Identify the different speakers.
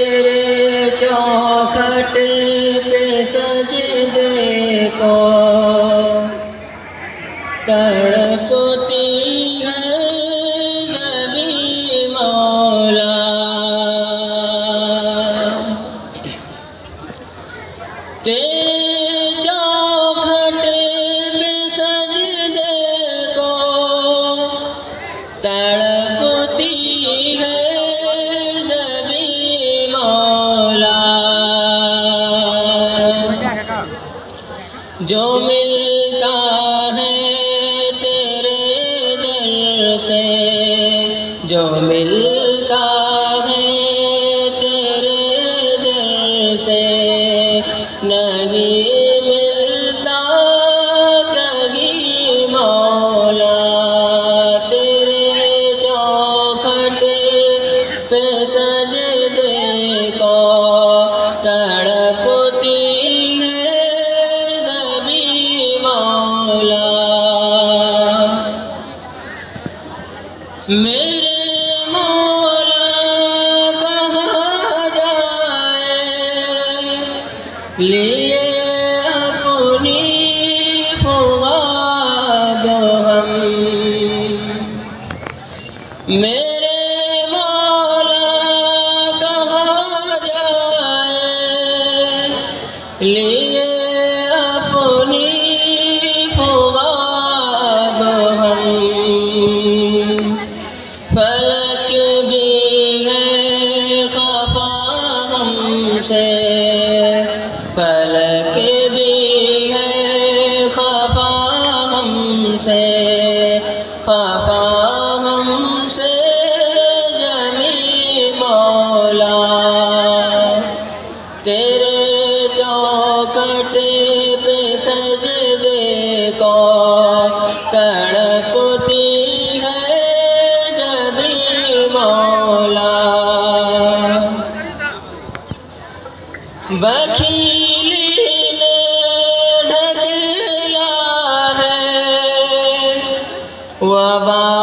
Speaker 1: तेरे चौखट पे सजदे को तड़पती है ज़मीं मौला। तेरे चौखट पे सजदे को तड़पती है ज़मीं मौला। जो मिलता है तेरे दर से, जो मिलता है तेरे दर से, नहीं मिलता कहीं मौला। तेरे चौखट पे सजदे को तड़पती है ज़मीं मौला। मेरे मौला कहाँ जाए लिए अपनी फुआद हम। मेरे मौला कहाँ जाए लिए अपनी फुआद हम। फलक भी है खफा हमसे, फलक भी है खफा हमसे, खफा हमसे ज़मीं मौला। तेरे चौखट पे सजदे को तड़पती है ज़मीं मौला। बखीली ने ढकेला है वबा